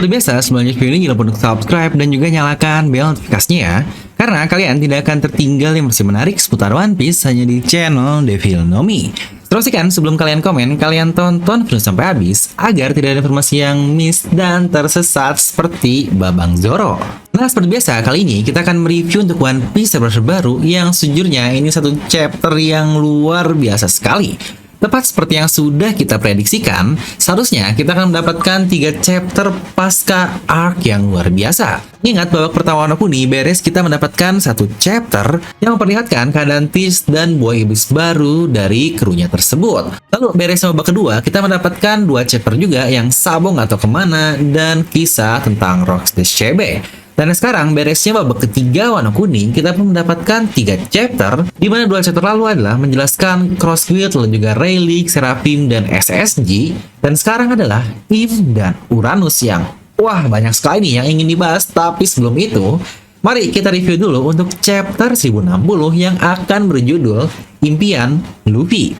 Seperti biasa, sebelum lanjut video ini jangan lupa untuk subscribe dan juga nyalakan bel notifikasinya ya. Karena kalian tidak akan tertinggal yang masih menarik seputar One Piece hanya di channel Devil Nomi. Terus kan sebelum kalian komen, kalian tonton video sampai habis agar tidak ada informasi yang miss dan tersesat seperti Babang Zoro. Nah, seperti biasa, kali ini kita akan mereview untuk One Piece chapter baru yang sejujurnya ini satu chapter yang luar biasa sekali. Tepat seperti yang sudah kita prediksikan, seharusnya kita akan mendapatkan 3 chapter pasca arc yang luar biasa. Ingat, babak pertama Wano Kuni beres kita mendapatkan 1 chapter yang memperlihatkan keadaan Tis dan buah iblis baru dari krunya tersebut. Lalu beres babak kedua, kita mendapatkan 2 chapter juga yang Sabo nggak tahu kemana dan kisah tentang Rocks the CB. Dan sekarang beresnya babak ketiga Wano Kuni, kita pun mendapatkan 3 chapter, di mana 2 chapter lalu adalah menjelaskan Crossguard, lalu juga Rayleigh, Seraphim, dan SSG. Dan sekarang adalah Im dan Uranus yang, wah, banyak sekali nih yang ingin dibahas. Tapi sebelum itu, mari kita review dulu untuk chapter 1060 yang akan berjudul Impian Luffy.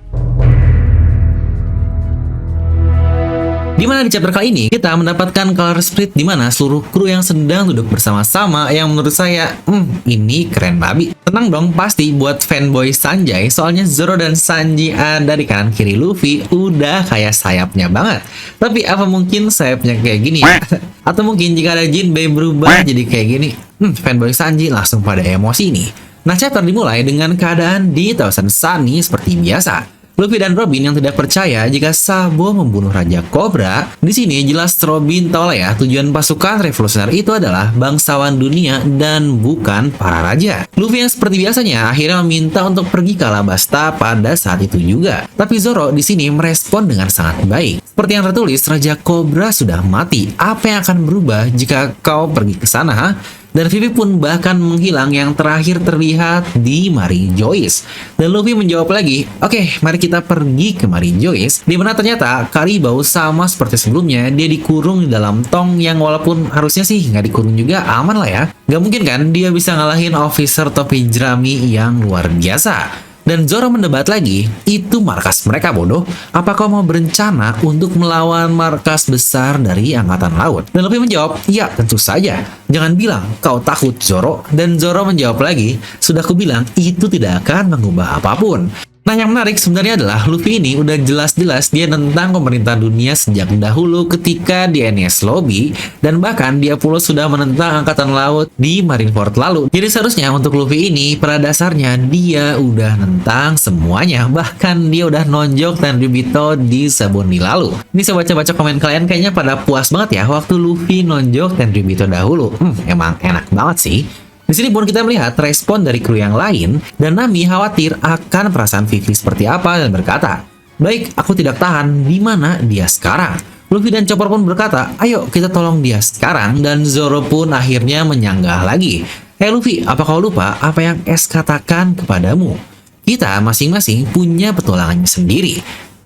Di mana di chapter kali ini kita mendapatkan color split di mana seluruh kru yang sedang duduk bersama-sama yang menurut saya ini keren babi. Tenang dong, pasti buat fanboy Sanjay, soalnya Zoro dan Sanji ada di kanan kiri Luffy udah kayak sayapnya banget. Tapi apa mungkin sayapnya kayak gini ya? Atau mungkin jika ada Jinbei berubah jadi kayak gini, fanboy Sanji langsung pada emosi nih. Nah, chapter dimulai dengan keadaan di Thousand Sunny seperti biasa. Luffy dan Robin yang tidak percaya jika Sabo membunuh Raja Cobra. Di sini jelas Robin tahu lah ya, tujuan pasukan revolusioner itu adalah bangsawan dunia dan bukan para raja. Luffy yang seperti biasanya akhirnya meminta untuk pergi ke Alabasta pada saat itu juga. Tapi Zoro di sini merespon dengan sangat baik. Seperti yang tertulis, Raja Cobra sudah mati. Apa yang akan berubah jika kau pergi ke sana? Ha? Dan Vivi pun bahkan menghilang yang terakhir terlihat di Mary Joyce. Dan Luffy menjawab lagi, oke, mari kita pergi ke Mary Joyce. Dimana ternyata Karibau sama seperti sebelumnya, dia dikurung di dalam tong yang walaupun harusnya sih nggak dikurung juga aman lah ya. Gak mungkin kan dia bisa ngalahin officer topi jerami yang luar biasa. Dan Zoro mendebat lagi, itu markas mereka bodoh. Apa kau mau berencana untuk melawan markas besar dari Angkatan Laut? Dan Luffy menjawab, ya tentu saja. Jangan bilang kau takut Zoro. Dan Zoro menjawab lagi, sudah kubilang itu tidak akan mengubah apapun. Nah, yang menarik sebenarnya adalah Luffy ini udah jelas-jelas dia tentang pemerintah dunia sejak dahulu ketika di NES Lobby, dan bahkan dia pula sudah menentang Angkatan Laut di Marineford lalu. Jadi seharusnya untuk Luffy ini pada dasarnya dia udah nentang semuanya, bahkan dia udah nonjok Tenryubito di Sabondi lalu. Ini saya baca-baca komen kalian kayaknya pada puas banget ya waktu Luffy nonjok Tenryubito dahulu. Emang enak banget sih. Di sini pun kita melihat respon dari kru yang lain, dan Nami khawatir akan perasaan Vivi seperti apa dan berkata, baik, aku tidak tahan, di mana dia sekarang? Luffy dan Chopper pun berkata, ayo kita tolong dia sekarang, dan Zoro pun akhirnya menyanggah lagi. Hey Luffy, apa kau lupa apa yang S katakan kepadamu? Kita masing-masing punya petualangannya sendiri.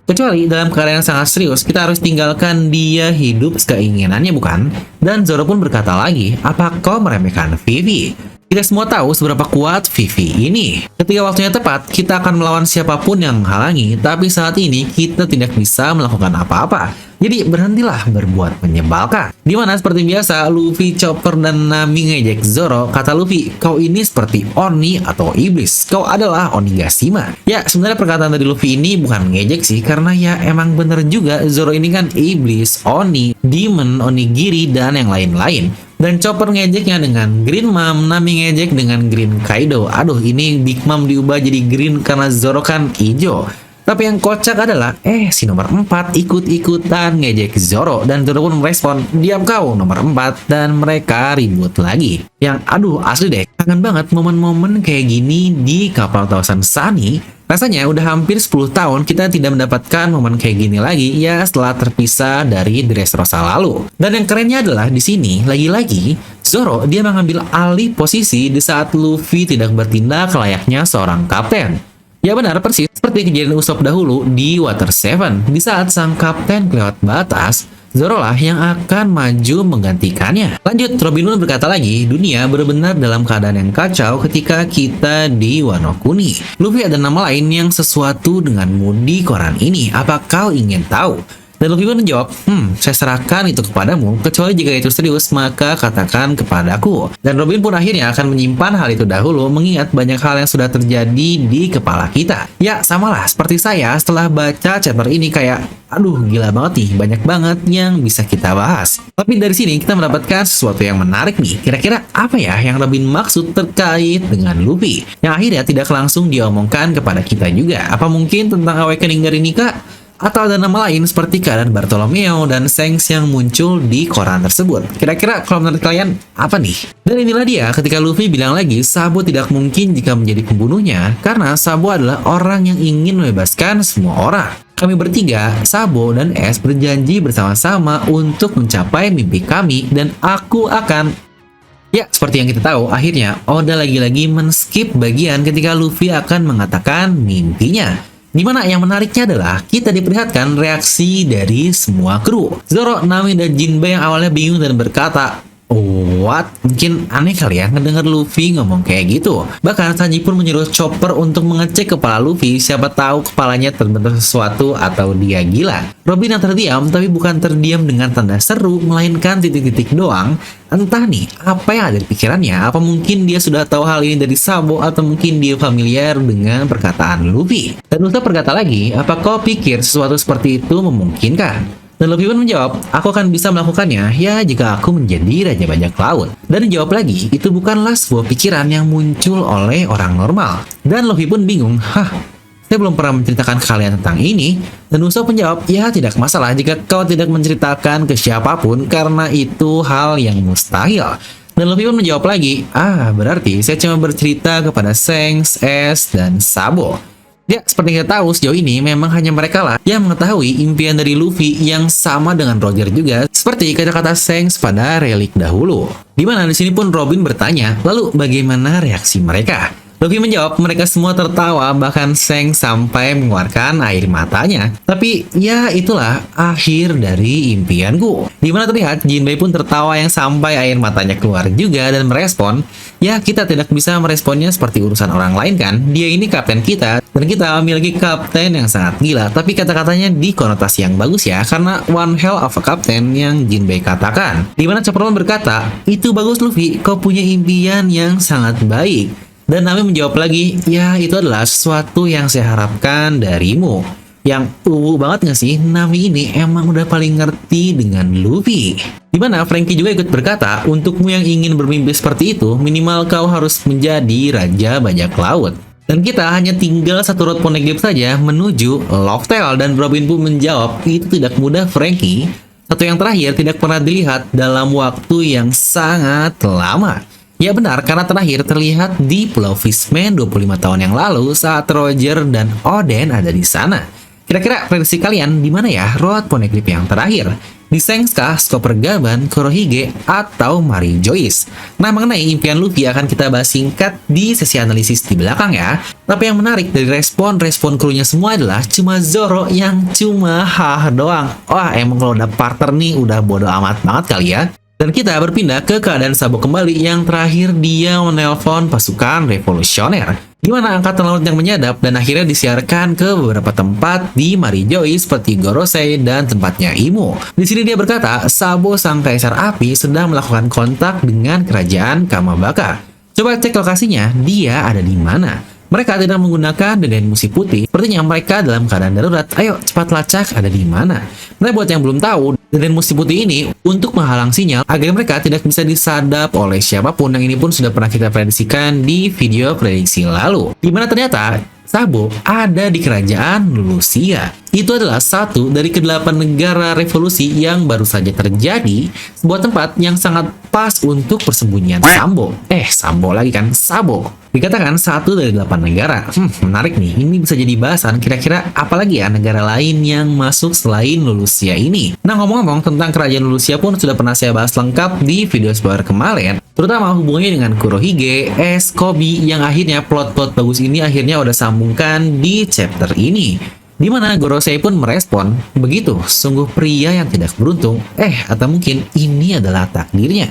Kecuali dalam keadaan yang sangat serius, kita harus tinggalkan dia hidup keinginannya, bukan? Dan Zoro pun berkata lagi, apa kau meremehkan Vivi? Kita semua tahu seberapa kuat Vivi ini. Ketika waktunya tepat, kita akan melawan siapapun yang menghalangi, tapi saat ini kita tidak bisa melakukan apa-apa. Jadi berhentilah berbuat menyebalkan. Dimana seperti biasa, Luffy, Chopper, dan Nami ngejek Zoro. Kata Luffy, kau ini seperti Oni atau Iblis. Kau adalah Onigashima. Ya, sebenarnya perkataan dari Luffy ini bukan ngejek sih, karena ya emang bener juga Zoro ini kan Iblis, Oni, Demon, Onigiri, dan yang lain-lain. Dan Chopper ngejeknya dengan Green Mom, Nami ngejek dengan Green Kaido. Aduh, ini Big Mom diubah jadi green karena Zoro kan hijau. Tapi yang kocak adalah, si nomor 4 ikut-ikutan ngejek Zoro. Dan Zoro pun merespon, diam kau nomor 4. Dan mereka ribut lagi. Yang aduh asli deh, kangen banget momen-momen kayak gini di kapal Thousand Sunny. Rasanya udah hampir 10 tahun kita tidak mendapatkan momen kayak gini lagi ya setelah terpisah dari Dressrosa lalu. Dan yang kerennya adalah di sini lagi-lagi Zoro dia mengambil alih posisi di saat Luffy tidak bertindak layaknya seorang kapten. Ya benar persis seperti kejadian Usopp dahulu di Water 7. Di saat sang kapten kelewat batas, Zoro lah yang akan maju menggantikannya. Lanjut, Robin Hood berkata lagi, dunia benar-benar dalam keadaan yang kacau ketika kita di Wano Kuni. Luffy ada nama lain yang sesuatu denganmu di koran ini. Apa kau ingin tahu? Dan Luffy pun menjawab, saya serahkan itu kepadamu, kecuali jika itu serius, maka katakan kepadaku. Dan Robin pun akhirnya akan menyimpan hal itu dahulu, mengingat banyak hal yang sudah terjadi di kepala kita. Ya, samalah seperti saya setelah baca chapter ini kayak, aduh gila banget nih, banyak banget yang bisa kita bahas. Tapi dari sini kita mendapatkan sesuatu yang menarik nih. Kira-kira apa ya yang Robin maksud terkait dengan Luffy? Yang akhirnya tidak langsung diomongkan kepada kita juga. Apa mungkin tentang awakening dari Nika? Atau ada nama lain seperti keadaan Bartolomeo dan Shanks yang muncul di koran tersebut. Kira-kira kalau menurut kalian apa nih? Dan inilah dia ketika Luffy bilang lagi Sabo tidak mungkin jika menjadi pembunuhnya karena Sabo adalah orang yang ingin membebaskan semua orang. Kami bertiga, Sabo dan Ace berjanji bersama-sama untuk mencapai mimpi kami dan aku akan... Ya, seperti yang kita tahu, akhirnya Oda lagi-lagi men-skip bagian ketika Luffy akan mengatakan mimpinya. Dimana yang menariknya adalah kita diperlihatkan reaksi dari semua kru. Zoro, Nami, dan Jinbei yang awalnya bingung dan berkata, what? Mungkin aneh kali ya ngedenger Luffy ngomong kayak gitu. Bahkan Sanji pun menyuruh Chopper untuk mengecek kepala Luffy, siapa tahu kepalanya terbentur sesuatu atau dia gila. Robin yang terdiam, tapi bukan terdiam dengan tanda seru, melainkan titik-titik doang. Entah nih, apa yang ada di pikirannya? Apa mungkin dia sudah tahu hal ini dari Sabo, atau mungkin dia familiar dengan perkataan Luffy? Dan Usopp berkata lagi, apa kau pikir sesuatu seperti itu memungkinkan? Dan Luffy pun menjawab, aku akan bisa melakukannya ya jika aku menjadi Raja Bajak Laut. Dan dijawab lagi, itu bukanlah sebuah pikiran yang muncul oleh orang normal. Dan Luffy pun bingung, saya belum pernah menceritakan ke kalian tentang ini. Dan Usopp menjawab, ya tidak masalah jika kau tidak menceritakan ke siapapun karena itu hal yang mustahil. Dan Luffy pun menjawab lagi, berarti saya cuma bercerita kepada Shanks, Ace, dan Sabo. Ya, seperti kita tahu sejauh ini memang hanya mereka lah yang mengetahui impian dari Luffy yang sama dengan Roger juga, seperti kata-kata Shanks pada relik dahulu. Dimana di sini pun Robin bertanya, lalu bagaimana reaksi mereka? Luffy menjawab, mereka semua tertawa, bahkan Shanks sampai mengeluarkan air matanya. Tapi ya itulah akhir dari impianku. Dimana terlihat Jinbei pun tertawa yang sampai air matanya keluar juga dan merespon, ya kita tidak bisa meresponnya seperti urusan orang lain kan. Dia ini kapten kita dan kita memiliki kapten yang sangat gila. Tapi kata-katanya di konotasi yang bagus ya, karena one hell of a captain yang Jinbei katakan. Dimana Chopper berkata, itu bagus Luffy, kau punya impian yang sangat baik. Dan Nami menjawab lagi, ya itu adalah sesuatu yang saya harapkan darimu. Yang banget gak sih, Nami ini emang udah paling ngerti dengan Luffy. Dimana Franky juga ikut berkata, untukmu yang ingin bermimpi seperti itu, minimal kau harus menjadi Raja Bajak Laut. Dan kita hanya tinggal satu road poneglyph saja menuju Loftel. Dan Robin pun menjawab, itu tidak mudah Franky. Satu yang terakhir tidak pernah dilihat dalam waktu yang sangat lama. Ya benar, karena terakhir terlihat di Pulau Fishman 25 tahun yang lalu saat Roger dan Oden ada di sana. Kira-kira prediksi kalian di mana ya road poneglyph yang terakhir? Di Shanks kah, Chopper Gaban, Kurohige, atau Mary Joyce? Nah, mengenai impian Luffy akan kita bahas singkat di sesi analisis di belakang ya. Tapi yang menarik dari respon krunya semua adalah cuma Zoro yang cuma doang. Wah, emang kalau udah partner nih udah bodo amat banget kali ya. Dan kita berpindah ke keadaan Sabo kembali yang terakhir dia menelpon pasukan revolusioner. Di mana angkatan laut yang menyadap dan akhirnya disiarkan ke beberapa tempat di Mary Joyce seperti Gorosei dan tempatnya Imo. Di sini dia berkata, Sabo sang kaisar api sedang melakukan kontak dengan kerajaan Kamabaka. Coba cek lokasinya, dia ada di mana? Mereka tidak menggunakan deden musi putih, sepertinya mereka dalam keadaan darurat. Ayo, cepat lacak ada di mana. Nah, buat yang belum tahu, deden musi putih ini untuk menghalang sinyal agar mereka tidak bisa disadap oleh siapapun. Yang ini pun sudah pernah kita prediksikan di video prediksi lalu. Dimana ternyata Sabo ada di kerajaan Lulusia. Itu adalah satu dari ke-8 negara revolusi yang baru saja terjadi, sebuah tempat yang sangat pas untuk persembunyian Sambo. Sambo lagi kan, Sabo. Dikatakan satu dari 8 negara. Menarik nih, ini bisa jadi bahasan kira-kira apalagi ya negara lain yang masuk selain Lulusia ini. Nah, ngomong-ngomong tentang kerajaan Lulusia pun sudah pernah saya bahas lengkap di video spoiler kemarin, terutama hubungannya dengan Kurohige, Ace, Koby, yang akhirnya plot-plot bagus ini akhirnya udah sambungkan di chapter ini. Dimana Gorosei pun merespon, begitu, sungguh pria yang tidak beruntung, atau mungkin ini adalah takdirnya.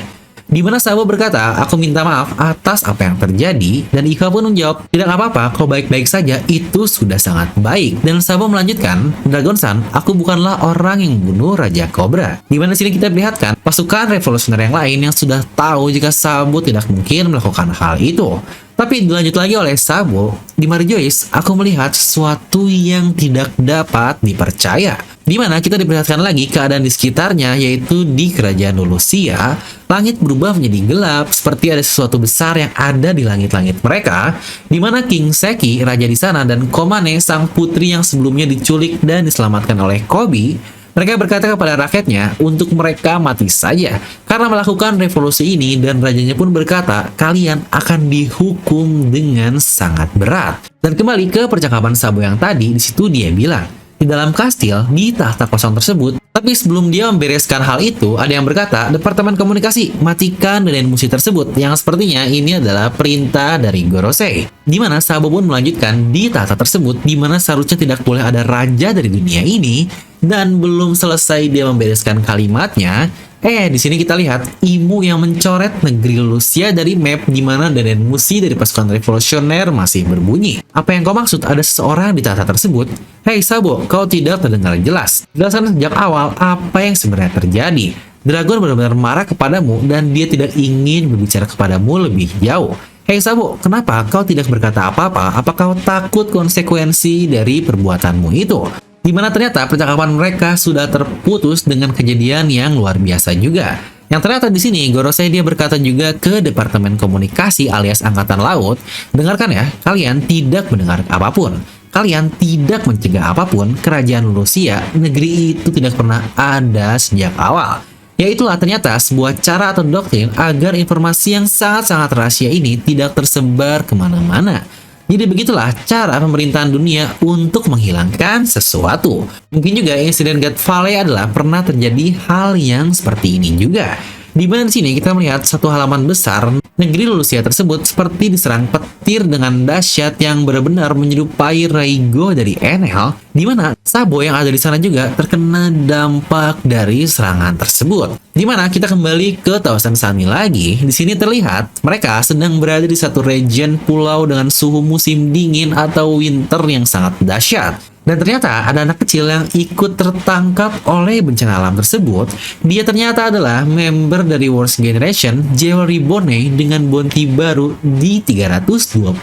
Di mana Sabo berkata, aku minta maaf atas apa yang terjadi, dan Iva pun menjawab, tidak apa-apa, kalau baik-baik saja, itu sudah sangat baik. Dan Sabo melanjutkan, Dragon-san, aku bukanlah orang yang membunuh Raja Cobra. Di mana sini kita perlihatkan pasukan revolusioner yang lain yang sudah tahu jika Sabo tidak mungkin melakukan hal itu. Tapi dilanjut lagi oleh Sabo, di Joyce, aku melihat sesuatu yang tidak dapat dipercaya. Di mana kita diperlihatkan lagi keadaan di sekitarnya, yaitu di kerajaan Lulusia, langit berubah menjadi gelap, seperti ada sesuatu besar yang ada di langit-langit mereka, di mana King Seki, raja di sana, dan Komane, sang putri yang sebelumnya diculik dan diselamatkan oleh Koby, mereka berkata kepada rakyatnya untuk mereka mati saja karena melakukan revolusi ini, dan rajanya pun berkata, kalian akan dihukum dengan sangat berat. Dan kembali ke percakapan Sabo yang tadi, di situ dia bilang, di dalam kastil, di tahta kosong tersebut. Tapi sebelum dia membereskan hal itu, ada yang berkata, Departemen Komunikasi, matikan deden musi tersebut, yang sepertinya ini adalah perintah dari Gorosei. Di mana Sabo pun melanjutkan, di tahta tersebut, di mana seharusnya tidak boleh ada raja dari dunia ini, dan belum selesai dia membereskan kalimatnya, di sini kita lihat Imu yang mencoret negeri Lulusia dari map, di mana deden musi dari pasukan revolusioner masih berbunyi. Apa yang kau maksud? Ada seseorang di tahta tersebut? Hei Sabo, kau tidak terdengar jelas. Jelaskan sejak awal apa yang sebenarnya terjadi. Dragon benar-benar marah kepadamu dan dia tidak ingin berbicara kepadamu lebih jauh. Hei Sabo, kenapa kau tidak berkata apa-apa? Apa kau takut konsekuensi dari perbuatanmu itu? Di mana ternyata percakapan mereka sudah terputus dengan kejadian yang luar biasa juga. Yang ternyata di sini Gorosei dia berkata juga ke Departemen Komunikasi alias Angkatan Laut, dengarkan ya, kalian tidak mendengar apapun. Kalian tidak mencegah apapun. Kerajaan Lulusia, negeri itu tidak pernah ada sejak awal. Yaitulah ternyata sebuah cara atau doktrin agar informasi yang sangat-sangat rahasia ini tidak tersebar kemana-mana. Jadi begitulah cara pemerintahan dunia untuk menghilangkan sesuatu. Mungkin juga insiden God Valley adalah pernah terjadi hal yang seperti ini juga. Di mana di sini kita melihat satu halaman besar, negeri Lulusia tersebut seperti diserang petir dengan dahsyat yang benar-benar menyerupai Raigo dari Enel, di mana Sabo yang ada di sana juga terkena dampak dari serangan tersebut. Di mana kita kembali ke Taosan Sami lagi, di sini terlihat mereka sedang berada di satu region pulau dengan suhu musim dingin atau winter yang sangat dahsyat. Dan ternyata ada anak kecil yang ikut tertangkap oleh bencana alam tersebut. Dia ternyata adalah member dari Worst Generation, Jewelry Bonnet dengan bounty baru di 320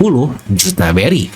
juta berry.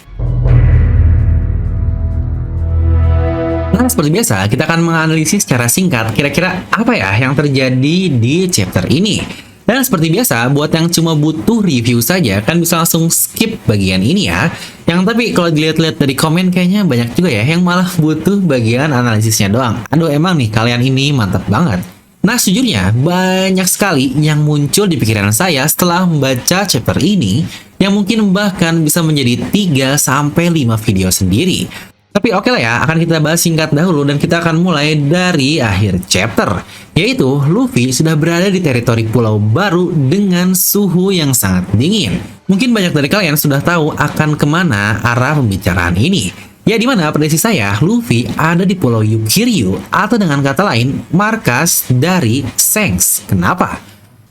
Nah, seperti biasa, kita akan menganalisis secara singkat kira-kira apa ya yang terjadi di chapter ini. Dan seperti biasa, buat yang cuma butuh review saja, kan bisa langsung skip bagian ini ya. Yang tapi kalau dilihat-lihat dari komen kayaknya banyak juga ya yang malah butuh bagian analisisnya doang. Aduh, emang nih kalian ini mantap banget. Nah, sejujurnya banyak sekali yang muncul di pikiran saya setelah membaca chapter ini, yang mungkin bahkan bisa menjadi 3-5 video sendiri. Tapi oke lah ya, akan kita bahas singkat dahulu dan kita akan mulai dari akhir chapter. Yaitu, Luffy sudah berada di teritori pulau baru dengan suhu yang sangat dingin. Mungkin banyak dari kalian sudah tahu akan kemana arah pembicaraan ini. Ya, dimana prediksi saya, Luffy ada di pulau Yukiryu, atau dengan kata lain, markas dari Shanks. Kenapa?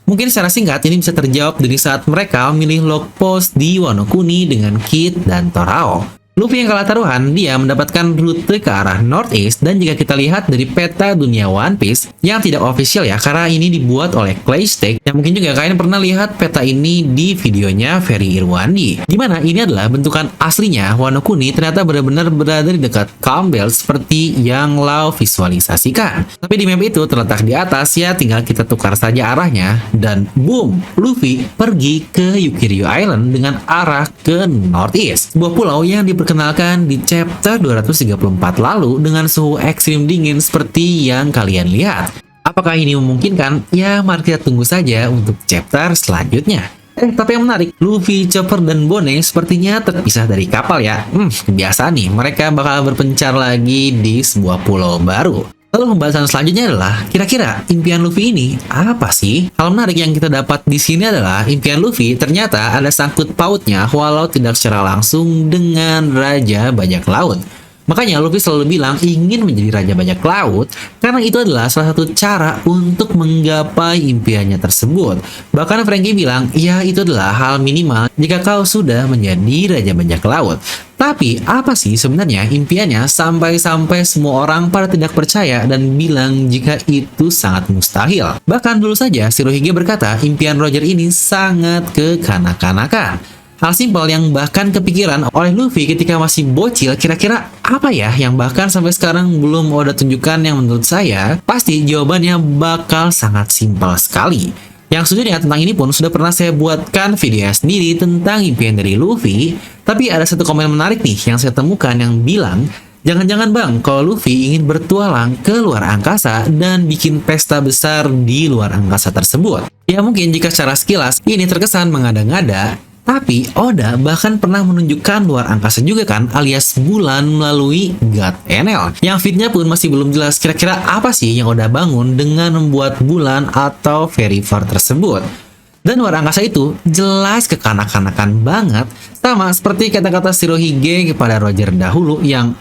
Mungkin secara singkat ini bisa terjawab dari saat mereka memilih log post di Wano Kuni dengan Kid dan Torao. Luffy yang kalah taruhan, dia mendapatkan rute ke arah Northeast, dan jika kita lihat dari peta dunia One Piece yang tidak official ya, karena ini dibuat oleh Claystake, yang mungkin juga kalian pernah lihat peta ini di videonya Ferry Irwandi, dimana ini adalah bentukan aslinya Wano Kuni ternyata benar-benar berada di dekat Calm Belt seperti yang Lau visualisasikan. Tapi di map itu terletak di atas ya, tinggal kita tukar saja arahnya, dan boom, Luffy pergi ke Yukiryu Island dengan arah ke Northeast, sebuah pulau yang diperkenalkan di chapter 234 lalu dengan suhu ekstrim dingin seperti yang kalian lihat. Apakah ini memungkinkan? Ya, mari kita tunggu saja untuk chapter selanjutnya. Tapi yang menarik, Luffy, Chopper, dan Bonnet sepertinya terpisah dari kapal ya. Kebiasaan nih, mereka bakal berpencar lagi di sebuah pulau baru. Lalu pembahasan selanjutnya adalah, kira-kira impian Luffy ini apa sih? Hal menarik yang kita dapat di sini adalah impian Luffy ternyata ada sangkut pautnya walau tidak secara langsung dengan Raja Bajak Laut. Makanya Luffy selalu bilang ingin menjadi Raja Bajak Laut karena itu adalah salah satu cara untuk menggapai impiannya tersebut. Bahkan Frankie bilang, ya itu adalah hal minimal jika kau sudah menjadi Raja Bajak Laut. Tapi apa sih sebenarnya impiannya sampai-sampai semua orang pada tidak percaya dan bilang jika itu sangat mustahil. Bahkan dulu saja Shirohige berkata impian Roger ini sangat kekanak-kanakan. Hal simpel yang bahkan kepikiran oleh Luffy ketika masih bocil, kira-kira apa ya yang bahkan sampai sekarang belum ada tunjukkan yang menurut saya pasti jawabannya bakal sangat simpel sekali. Yang sejujurnya tentang ini pun sudah pernah saya buatkan video sendiri tentang impian dari Luffy, tapi ada satu komen menarik nih yang saya temukan yang bilang, jangan-jangan bang, kalau Luffy ingin bertualang ke luar angkasa dan bikin pesta besar di luar angkasa tersebut. Ya mungkin jika secara sekilas ini terkesan mengada-ngada, tapi Oda bahkan pernah menunjukkan luar angkasa juga kan, alias bulan melalui God Enel. Yang fitnya pun masih belum jelas kira-kira apa sih yang Oda bangun dengan membuat bulan atau Fairyfar tersebut. Dan luar angkasa itu jelas kekanak-kanakan banget, sama seperti kata-kata Shirohige kepada Roger dahulu yang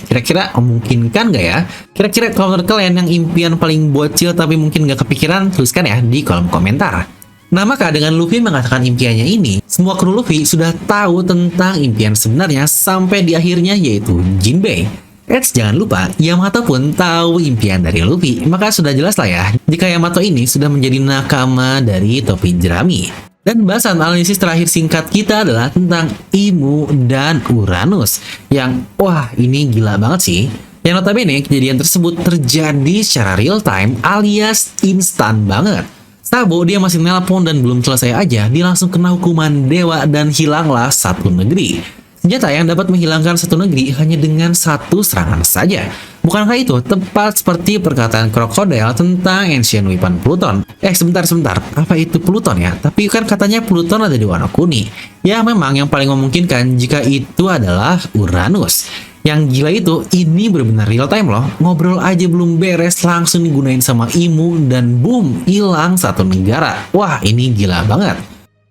kira-kira memungkinkan gak ya? Kira-kira kalau menurut kalian yang impian paling bocil tapi mungkin gak kepikiran, tuliskan ya di kolom komentar. Nah maka dengan Luffy mengatakan impiannya ini, semua kru Luffy sudah tahu tentang impian sebenarnya sampai di akhirnya yaitu Jinbei. Jangan lupa, Yamato pun tahu impian dari Luffy, maka sudah jelas lah ya jika Yamato ini sudah menjadi nakama dari topi jerami. Dan bahasan analisis terakhir singkat kita adalah tentang Imu dan Uranus, yang wah ini gila banget sih. Yang notabene kejadian tersebut terjadi secara real time alias instan banget. Sabo dia masih nelpon dan belum selesai aja, dia langsung kena hukuman dewa dan hilanglah satu negeri. Senjata yang dapat menghilangkan satu negeri hanya dengan satu serangan saja. Bukankah itu tepat seperti perkataan Crocodile tentang Ancient Weapon Pluton? Sebentar, apa itu Pluton ya? Tapi kan katanya Pluton ada di Wano Kuni. Ya memang yang paling memungkinkan jika itu adalah Uranus. Yang gila itu, ini benar-benar real time loh. Ngobrol aja belum beres, langsung digunain sama Imu dan boom, hilang satu negara. Wah, ini gila banget.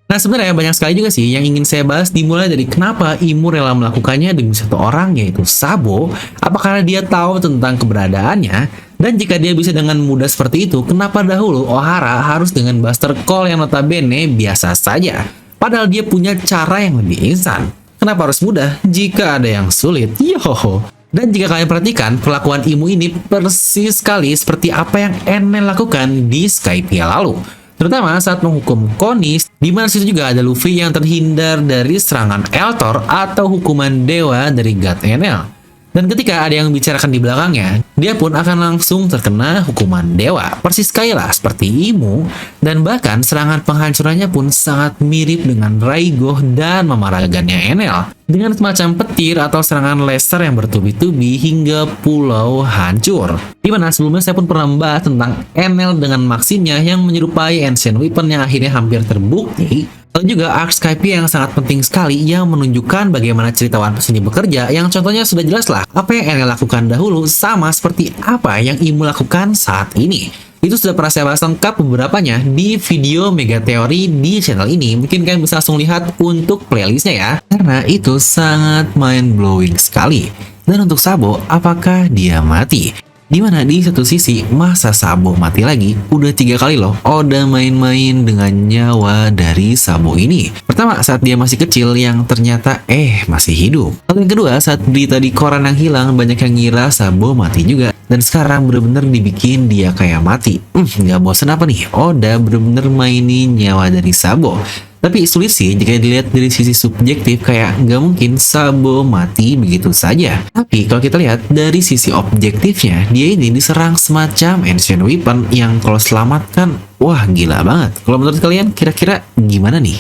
Nah, sebenarnya banyak sekali juga sih yang ingin saya bahas, dimulai dari kenapa Imu rela melakukannya demi satu orang, yaitu Sabo. Apakah dia tahu tentang keberadaannya? Dan jika dia bisa dengan mudah seperti itu, kenapa dahulu Ohara harus dengan Buster Call yang notabene biasa saja? Padahal dia punya cara yang lebih instan. Kenapa harus mudah jika ada yang sulit? Yoho. Dan jika kalian perhatikan, perlakuan Imu ini persis sekali seperti apa yang Enel lakukan di Skypiea lalu. Terutama saat menghukum Konis, di mana situ juga ada Luffy yang terhindar dari serangan Eltor atau hukuman dewa dari God Enel. Dan ketika ada yang bicarakan di belakangnya, dia pun akan langsung terkena hukuman dewa. Persis kayak lah seperti Imu, dan bahkan serangan penghancurannya pun sangat mirip dengan Raigo dan memaragannya Enel. Dengan semacam petir atau serangan laser yang bertubi-tubi hingga pulau hancur. Dimana sebelumnya saya pun pernah membahas tentang Enel dengan Maximnya yang menyerupai Ancient Weapon yang akhirnya hampir terbukti. Lalu juga arc Skypiea yang sangat penting sekali yang menunjukkan bagaimana cerita One Piece ini bekerja, yang contohnya sudah jelas lah apa yang Enel lakukan dahulu sama seperti apa yang Imu lakukan saat ini. Itu sudah pernah saya bahas lengkap beberapanya di video Mega Teori di channel ini. Mungkin kalian bisa langsung lihat untuk playlistnya ya, karena itu sangat mind blowing sekali. Dan untuk Sabo, apakah dia mati? Dimana di satu sisi, masa Sabo mati lagi? Udah 3 kali loh Oda main-main dengan nyawa dari Sabo ini. Pertama, saat dia masih kecil yang ternyata masih hidup. Lalu yang kedua, saat berita di koran yang hilang, banyak yang ngira Sabo mati juga. Dan sekarang bener-bener dibikin dia kayak mati. Nggak bosan apa nih? Oda bener-bener mainin nyawa dari Sabo. Tapi sulit sih jika dilihat dari sisi subjektif, kayak nggak mungkin Sabo mati begitu saja. Tapi kalau kita lihat dari sisi objektifnya, dia ini diserang semacam Ancient Weapon yang kalau selamatkan, wah gila banget. Kalau menurut kalian kira-kira gimana nih?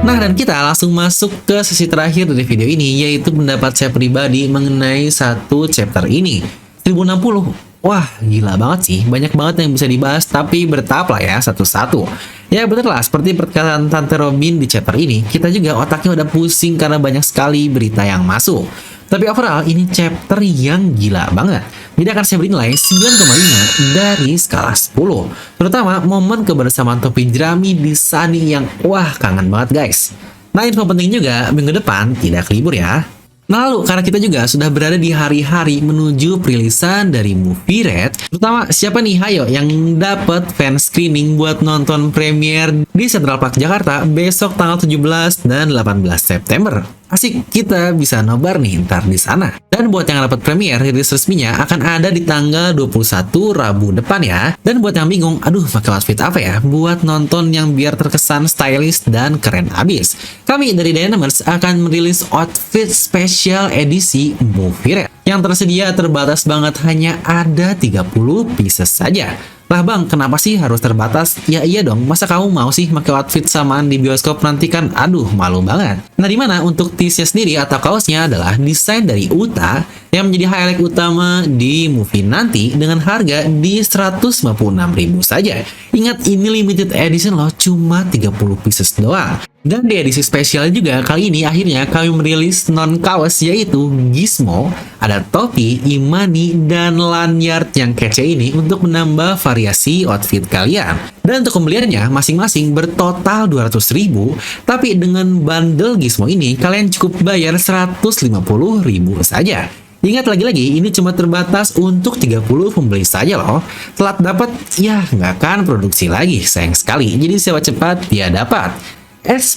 Nah, dan kita langsung masuk ke sesi terakhir dari video ini, yaitu pendapat saya pribadi mengenai satu chapter ini. 1060. Wah, gila banget sih. Banyak banget yang bisa dibahas, tapi bertahap lah ya, satu-satu. Ya bener lah, seperti perkataan Tante Robin di chapter ini, kita juga otaknya udah pusing karena banyak sekali berita yang masuk. Tapi overall, ini chapter yang gila banget. Jadi akan saya beri nilai 9,5 dari skala 10. Terutama momen kebersamaan topi jerami di Sunny yang wah kangen banget guys. Nah, info penting juga, minggu depan tidak libur ya. Nah, lalu karena kita juga sudah berada di hari-hari menuju perilisan dari Movie Red, terutama siapa nih hayo yang dapat fan screening buat nonton premiere di Central Park Jakarta besok tanggal 17 dan 18 September. Asik, kita bisa nobar nih ntar di sana. Dan buat yang dapat premier, rilis resminya akan ada di tanggal 21 Rabu depan ya. Dan buat yang bingung, aduh pakai outfit apa ya buat nonton yang biar terkesan stylish dan keren abis, kami dari Dynamers akan merilis outfit spesial edisi Movie Red yang tersedia terbatas banget, hanya ada 30 pieces saja. Lah bang, kenapa sih harus terbatas? Ya iya dong, masa kamu mau sih pakai outfit samaan di bioskop nanti kan? Aduh, malu banget. Nah, dimana untuk tease-nya sendiri atau kaosnya adalah desain dari Uta yang menjadi highlight utama di movie nanti dengan harga di 156.000 saja. Ingat, ini limited edition loh, cuma 30 pieces doang. Dan di edisi spesial juga kali ini akhirnya kami merilis non kaos, yaitu Gizmo, ada topi, imani, dan lanyard yang kece ini untuk menambah variasi outfit kalian. Dan untuk pembeliannya masing-masing bertotal 200.000, tapi dengan bundle Gizmo ini kalian cukup bayar 150.000 saja. Ingat lagi-lagi, ini cuma terbatas untuk 30 pembeli saja loh. Telat dapat, ya nggak akan produksi lagi, sayang sekali. Jadi siapa cepat, dia dapat.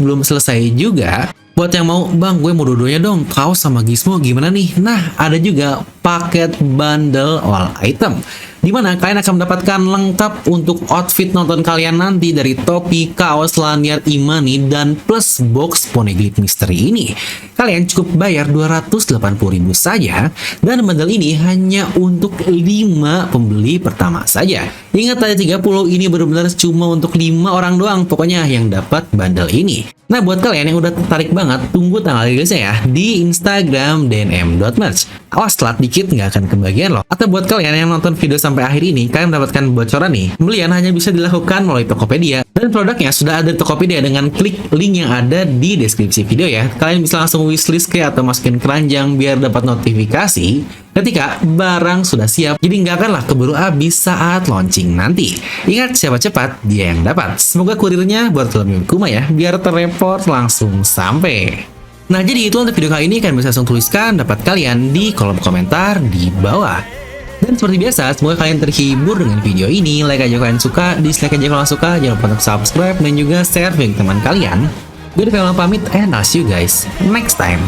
Belum selesai juga. Buat yang mau, bang gue mau dua-duanya dong, kaos sama Gizmo gimana nih? Nah, ada juga paket bundle all item, dimana kalian akan mendapatkan lengkap untuk outfit nonton kalian nanti dari topi, kaos, lanyard, imani, dan plus box Poneglyph Mystery ini. Kalian cukup bayar 280.000 saja, dan bundle ini hanya untuk 5 pembeli pertama saja. Ingat, ada 30, ini benar-benar cuma untuk 5 orang doang pokoknya yang dapat bundle ini. Nah, buat kalian yang udah tertarik banget, tunggu tanggal rilisnya ya di Instagram dnm.merch. Awas telat dikit nggak akan kebagian loh. Atau buat kalian yang nonton video sampai akhir ini, kalian mendapatkan bocoran nih. Pembelian hanya bisa dilakukan melalui Tokopedia. Dan produknya sudah ada di Tokopedia dengan klik link yang ada di deskripsi video ya. Kalian bisa langsung wishlist atau masukin keranjang biar dapat notifikasi ketika barang sudah siap. Jadi nggak akanlah keburu habis saat launching nanti. Ingat, siapa cepat, dia yang dapat. Semoga kurirnya buat lebih kuma ya, biar terreport langsung sampai. Nah, jadi itu untuk video kali ini. Kalian bisa langsung tuliskan dapat kalian di kolom komentar di bawah. Dan seperti biasa, semoga kalian terhibur dengan video ini. Like aja kalau kalian suka, dislike aja kalau suka. Jangan lupa untuk subscribe dan juga share ke teman kalian. Gue Develop pamit, and I'll see you guys next time.